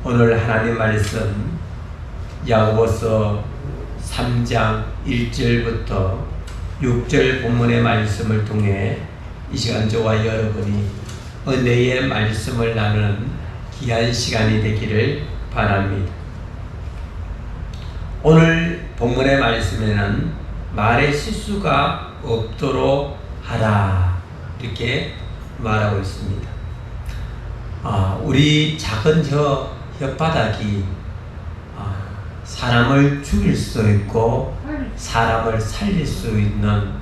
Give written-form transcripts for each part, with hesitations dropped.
오늘 하나님 말씀 야고보서 3장 1절부터 6절 본문의 말씀을 통해 이 시간 저와 여러분이 은혜의 말씀을 나누는 귀한 시간이 되기를 바랍니다. 오늘 본문의 말씀에는 말의 실수가 없도록 하라 이렇게 말하고 있습니다. 우리 작은 혓바닥이 사람을 죽일 수도 있고 사람을 살릴 수 있는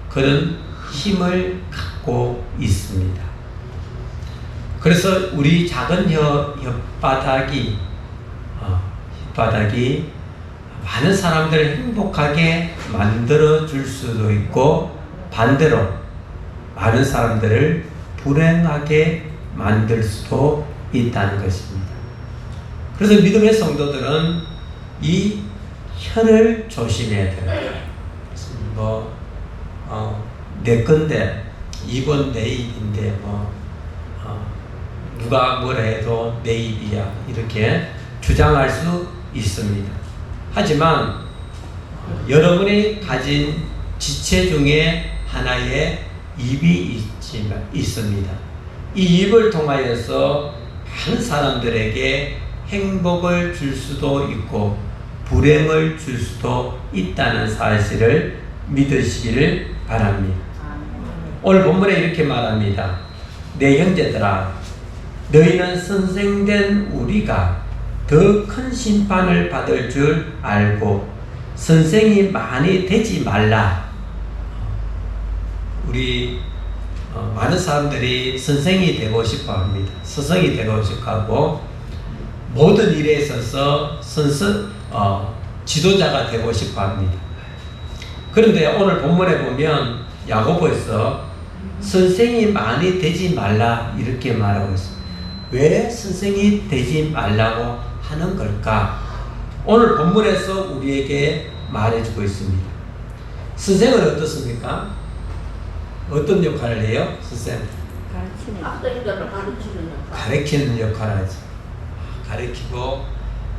그런 힘을 갖고 있습니다. 그래서 우리 작은 혓바닥이 많은 사람들을 행복하게 만들어 줄 수도 있고 반대로 많은 사람들을 불행하게 만들 수도 있다는 것입니다. 그래서 믿음의 성도들은 이 혀를 조심해야 돼요. 내 건데 이건 내 입인데 누가 뭐라 해도 내 입이야 이렇게 주장할 수 있습니다. 하지만 여러분이 가진 지체 중에 하나의 입이 있습니다. 이 입을 통하여서 많은 사람들에게 행복을 줄 수도 있고 불행을 줄 수도 있다는 사실을 믿으시기를 바랍니다. 오늘 본문에 이렇게 말합니다. 내 형제들아, 너희는 선생된 우리가 더 큰 심판을 받을 줄 알고 선생이 많이 되지 말라. 우리 많은 사람들이 선생이 되고 싶어 합니다. 스승이 되고 싶어 하고 모든 일에 있어서 지도자가 되고 싶어 합니다. 그런데 오늘 본문에 보면 야고보에서 선생이 많이 되지 말라 이렇게 말하고 있습니다. 왜 선생이 되지 말라고 하는 걸까? 오늘 본문에서 우리에게 말해주고 있습니다. 선생은 어떻습니까? 어떤 역할을 해요? 선생? 가르치는 역할을 하죠.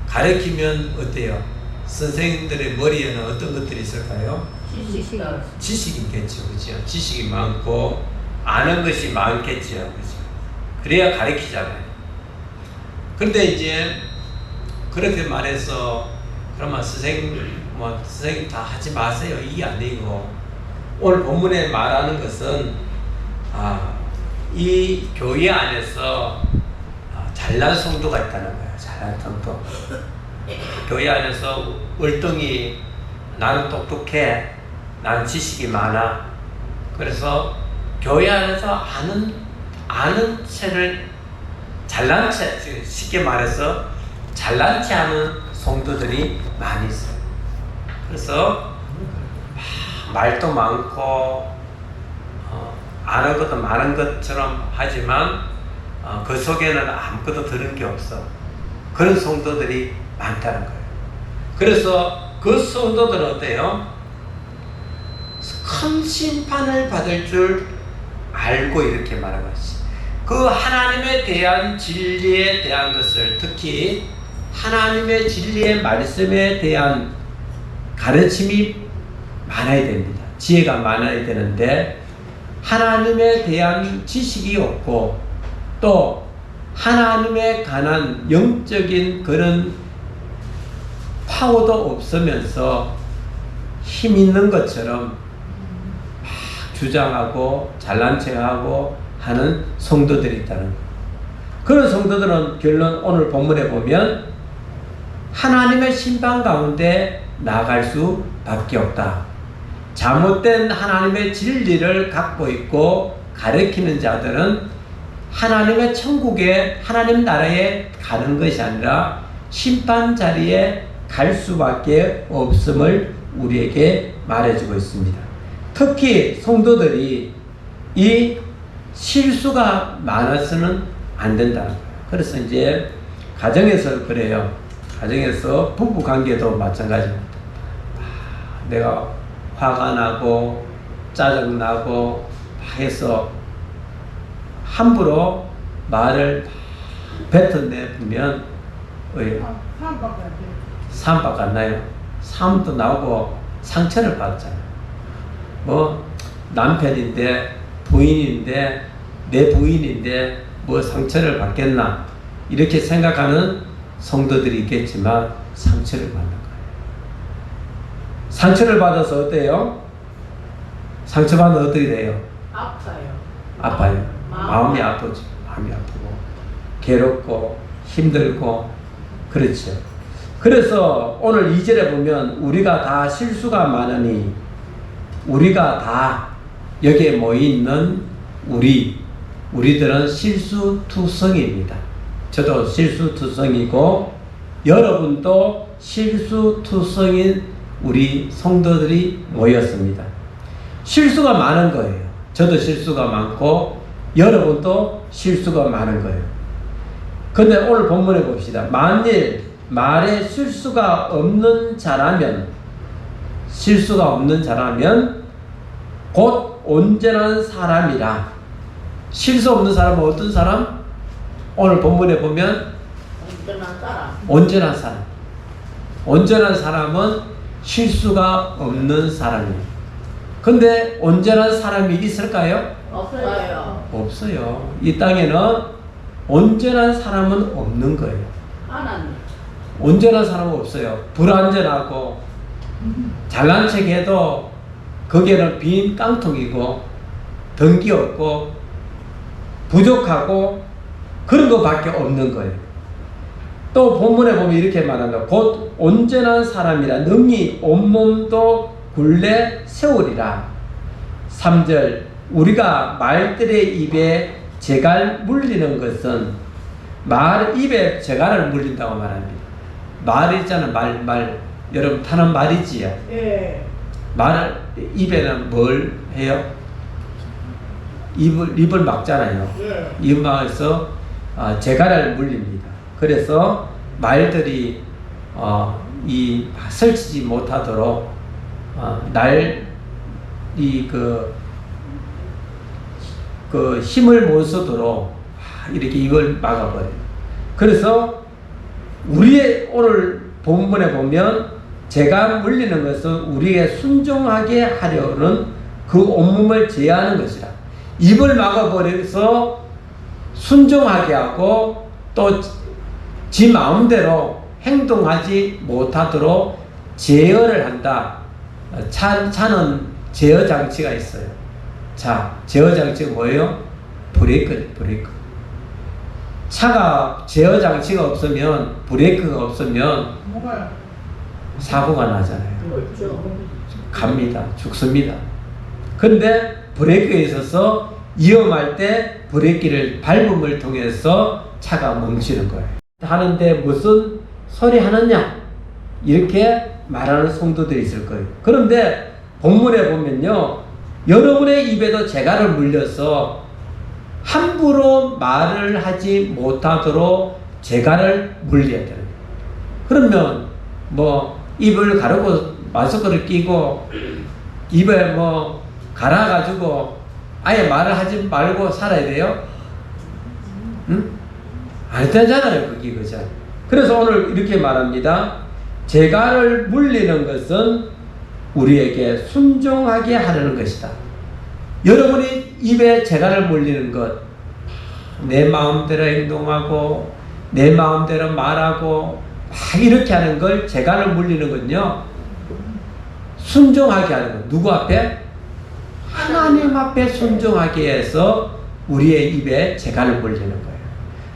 가르치면 어때요? 선생님들의 머리에는 어떤 것들이 있을까요? 지식이 있겠죠. 그죠? 지식이 많고 아는 것이 많겠죠. 그죠? 그래야 가르치잖아요. 그런데 이제 그렇게 말해서 그러면 선생님 다 하지 마세요. 이게 아니고 오늘 본문에 말하는 것은 이 교회 안에서 잘난 성도가 있다는 거예요. 잘난 성도. 교회 안에서 월등히 나는 똑똑해, 나는 지식이 많아. 그래서 교회 안에서 아는 채를 잘난 채, 쉽게 말해서 잘난 채 하는 성도들이 많이 있어요. 그래서 말도 많고 아는 것도 많은 것처럼 하지만 그 속에는 아무것도 들은 게 없어. 그런 성도들이 많다는 거예요. 그래서 그 성도들은 어때요? 큰 심판을 받을 줄 알고 이렇게 말하고 있어요. 그 하나님에 대한 진리에 대한 것을 특히 하나님의 진리의 말씀에 대한 가르침이 많아야 됩니다. 지혜가 많아야 되는데 하나님에 대한 지식이 없고 또 하나님에 관한 영적인 그런 파워도 없으면서 힘 있는 것처럼 막 주장하고 잘난 척하고 하는 성도들이 있다는 거예요. 그런 성도들은 결론 오늘 본문에 보면 하나님의 심판 가운데 나갈 수밖에 없다. 잘못된 하나님의 진리를 갖고 있고 가르치는 자들은 하나님의 천국에 하나님 나라에 가는 것이 아니라 심판 자리에 갈 수밖에 없음을 우리에게 말해주고 있습니다. 특히 성도들이 이 실수가 많아서는 안 된다. 그래서 이제 가정에서 그래요. 가정에서 부부 관계도 마찬가지입니다. 내가 화가 나고 짜증 나고 해서 함부로 말을 뱉어내면 왜요? 사람밖에 안 돼. 사함밖에 안 나요. 사함도 나오고 상처를 받잖아요. 뭐 남편인데 부인인데 내 부인인데 뭐 상처를 받겠나 이렇게 생각하는 성도들이 있겠지만 상처를 받는 거예요. 상처를 받아서 어때요? 상처받으면 어떻게 돼요? 아파요. 아파요. 마음이 아프죠. 마음이 아프고 괴롭고 힘들고 그렇죠. 그래서 오늘 2절에 보면 우리가 다 실수가 많으니 우리가 다 여기에 모여있는 우리들은 실수투성입니다. 저도 실수투성이고 여러분도 실수투성인 우리 성도들이 모였습니다. 실수가 많은 거예요. 저도 실수가 많고 여러분도 실수가 많은 거예요. 근데 오늘 본문에 봅시다. 만일 말에 실수가 없는 자라면 곧 온전한 사람이라. 실수 없는 사람은 어떤 사람? 오늘 본문에 보면 온전한 사람. 온전한 사람은 실수가 없는 사람이에요. 근데 온전한 사람이 있을까요? 없어요. 없어요. 이 땅에는 온전한 사람은 없는 거예요. 하나님. 온전한 사람은 없어요. 불완전하고 잘난 척해도 거기에는 빈 깡통이고 덩기 없고 부족하고 그런 것밖에 없는 거예요. 또 본문에 보면 이렇게 말한다. 곧 온전한 사람이라 능히 온몸도 굴레 세우리라. 3절 우리가 말들의 입에 재갈 물리는 것은 말 입에 재갈을 물린다고 말합니다. 말 있잖아요. 말 여러분 타는 말이지요. 예. 말 입에는 뭘 해요? 입을 막잖아요. 예. 입 막아서 재갈을 물립니다. 그래서 말들이 이 설치지 못하도록 그 힘을 못 쓰도록 이렇게 입을 막아버려요. 그래서 우리의 오늘 본문에 보면 재가 물리는 것은 우리에게 순종하게 하려는 그 온몸을 제어하는 것이라. 입을 막아버려서 순종하게 하고 또 지 마음대로 행동하지 못하도록 제어를 한다. 차는 제어 장치가 있어요. 자, 제어 장치가 뭐예요? 브레이크. 차가 제어 장치가 없으면, 브레이크가 없으면 뭐가요? 사고가 나잖아요. 그렇죠. 갑니다. 죽습니다. 근데 브레이크에 있어서 위험할 때 브레이크를 밟음을 통해서 차가 멈추는 거예요. 하는데 무슨 소리 하느냐? 이렇게 말하는 성도들이 있을 거예요. 그런데 본문에 보면요. 여러분의 입에도 재갈을 물려서 함부로 말을 하지 못하도록 재갈을 물려야 되는 거예요. 그러면 뭐 입을 가르고 마스크를 끼고 입에 뭐 갈아가지고 아예 말을 하지 말고 살아야 돼요? 응? 안 되잖아요. 그죠? 그래서 오늘 이렇게 말합니다. 재갈을 물리는 것은 우리에게 순종하게 하려는 것이다. 여러분이 입에 재갈을 물리는 것, 내 마음대로 행동하고 내 마음대로 말하고 막 이렇게 하는 걸 재갈을 물리는 건요. 순종하게 하는 것. 누구 앞에? 하나님 앞에 순종하게 해서 우리의 입에 재갈을 물리는 거예요.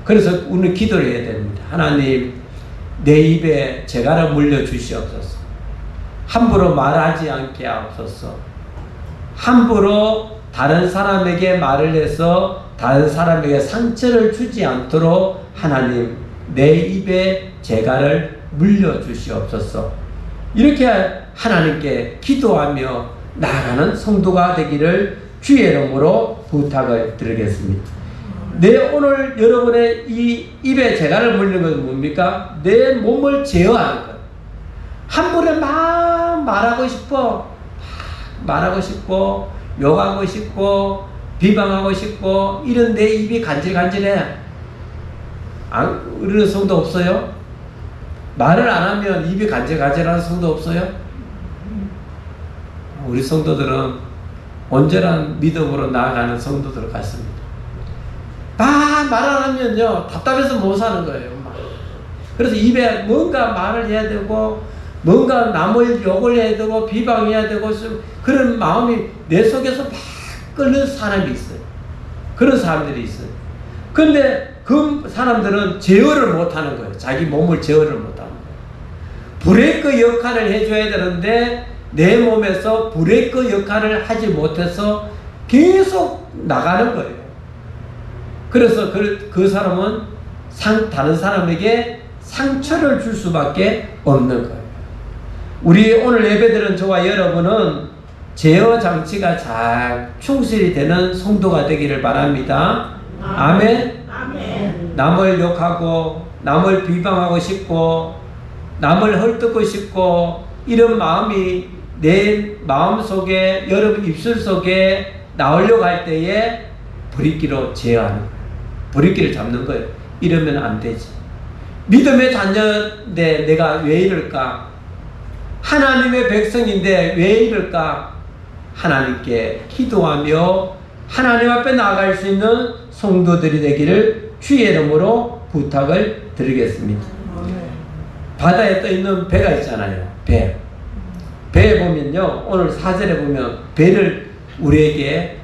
그래서 우리는 기도를 해야 됩니다. 하나님, 내 입에 재갈을 물려 주시옵소서. 함부로 말하지 않게 하옵소서. 함부로 다른 사람에게 말을 해서 다른 사람에게 상처를 주지 않도록 하나님, 내 입에 재갈을 물려 주시옵소서. 이렇게 하나님께 기도하며 나아가는 성도가 되기를 주의 이름으로 부탁을 드리겠습니다. 오늘 여러분의 이 입에 재갈을 물리는 것은 뭡니까? 내 몸을 제어하는 것. 함부로 막 말하고 싶고 욕하고 싶고 비방하고 싶고 이런 내 입이 간질간질해. 이런 성도 없어요? 말을 안 하면 입이 간질간질하는 성도 없어요? 우리 성도들은 온전한 믿음으로 나아가는 성도들 같습니다. 말 안 하면요 답답해서 못 사는 거예요. 그래서 입에 뭔가 말을 해야 되고 뭔가 남을 욕을 해야 되고 비방해야 되고 그런 마음이 내 속에서 막 끓는 사람이 있어요. 그런 사람들이 있어요. 근데 그 사람들은 제어를 못하는 거예요. 자기 몸을 제어를 못하는 거예요. 브레이크 역할을 해줘야 되는데 내 몸에서 브레이크 역할을 하지 못해서 계속 나가는 거예요. 그래서 그 사람은 다른 사람에게 상처를 줄 수밖에 없는 거예요. 우리 오늘 예배드린 저와 여러분은 제어 장치가 잘 충실히 되는 성도가 되기를 바랍니다. 아멘. 아멘. 남을 욕하고 남을 비방하고 싶고 남을 헐뜯고 싶고 이런 마음이 내 마음속에 여러분 입술 속에 나오려고 할 때에 브릿기로 제어하는 거예요. 브릿기를 잡는 거예요. 이러면 안 되지. 믿음의 자녀인데 내가 왜 이럴까? 하나님의 백성인데 왜 이럴까? 하나님께 기도하며 하나님 앞에 나아갈 수 있는 성도들이 되기를 주의 이름으로 부탁을 드리겠습니다. 바다에 떠 있는 배가 있잖아요. 배에 보면요, 오늘 4절에 보면 배를 우리에게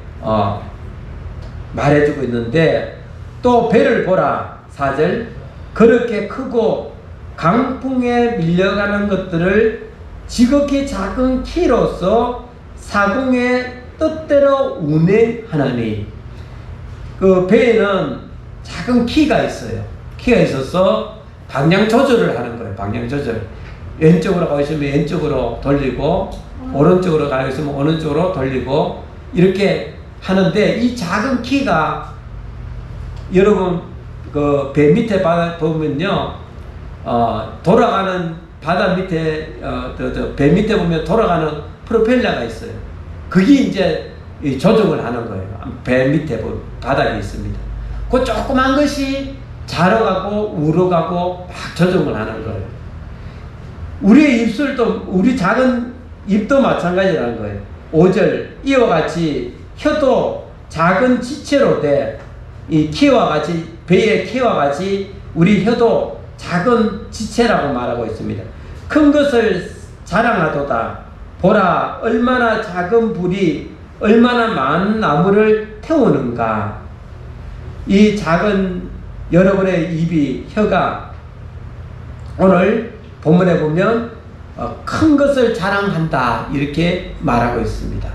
말해주고 있는데, 또 배를 보라. 4절, 그렇게 크고 강풍에 밀려가는 것들을 지극히 작은 키로서 사공의 뜻대로 운행하나니. 그 배에는 작은 키가 있어요. 키가 있어서 방향 조절을 하는 거예요. 방향 조절. 왼쪽으로 가고 있으면 왼쪽으로 돌리고, 오른쪽으로 가고 있으면 오른쪽으로 돌리고, 이렇게 하는데, 이 작은 키가 여러분 그 배 밑에 바다 보면요, 돌아가는 바다 밑에 배 밑에 보면 돌아가는 프로펠러가 있어요. 그게 이제 조정을 하는 거예요. 배 밑에 바닥이 있습니다. 그 조그만 것이 좌로 가고 우로 가고 막 조정을 하는 거예요. 우리의 입술도, 우리 작은 입도 마찬가지라는 거예요. 5절, 이와 같이 혀도 작은 지체로 돼, 이 키와 같이, 배의 키와 같이 우리 혀도 작은 지체라고 말하고 있습니다. 큰 것을 자랑하도다. 보라, 얼마나 작은 불이 얼마나 많은 나무를 태우는가. 이 작은 여러분의 입이, 혀가 오늘 본문에 보면 큰 것을 자랑한다 이렇게 말하고 있습니다.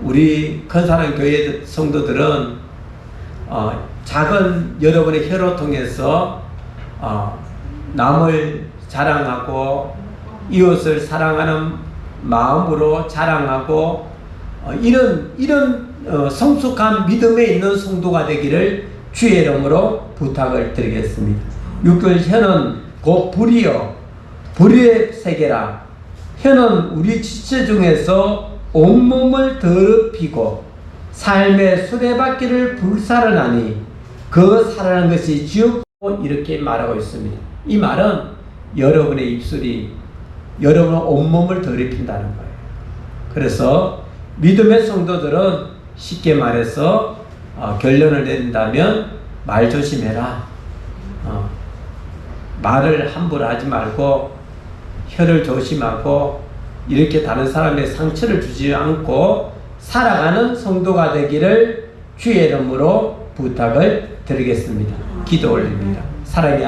우리 큰사랑교회 성도들은 작은 여러분의 혀로 통해서 남을 자랑하고 이웃을 사랑하는 마음으로 자랑하고 이런 성숙한 믿음에 있는 성도가 되기를 주의 이름으로 부탁을 드리겠습니다. 6절, 혀는 곧 불이요 불의 세계라. 혀는 우리 지체 중에서 온몸을 더럽히고 삶의 수레바퀴를 불살하나니 그 살아나는 것이 지옥. 이렇게 말하고 있습니다. 이 말은 여러분의 입술이 여러분의 온몸을 더럽힌다는 거예요. 그래서 믿음의 성도들은 쉽게 말해서 결론을 내린다면 말 조심해라. 말을 함부로 하지 말고 혀를 조심하고 이렇게 다른 사람의 상처를 주지 않고 살아가는 성도가 되기를 주의 이름으로 부탁을 드리겠습니다. 기도 올립니다. 사랑의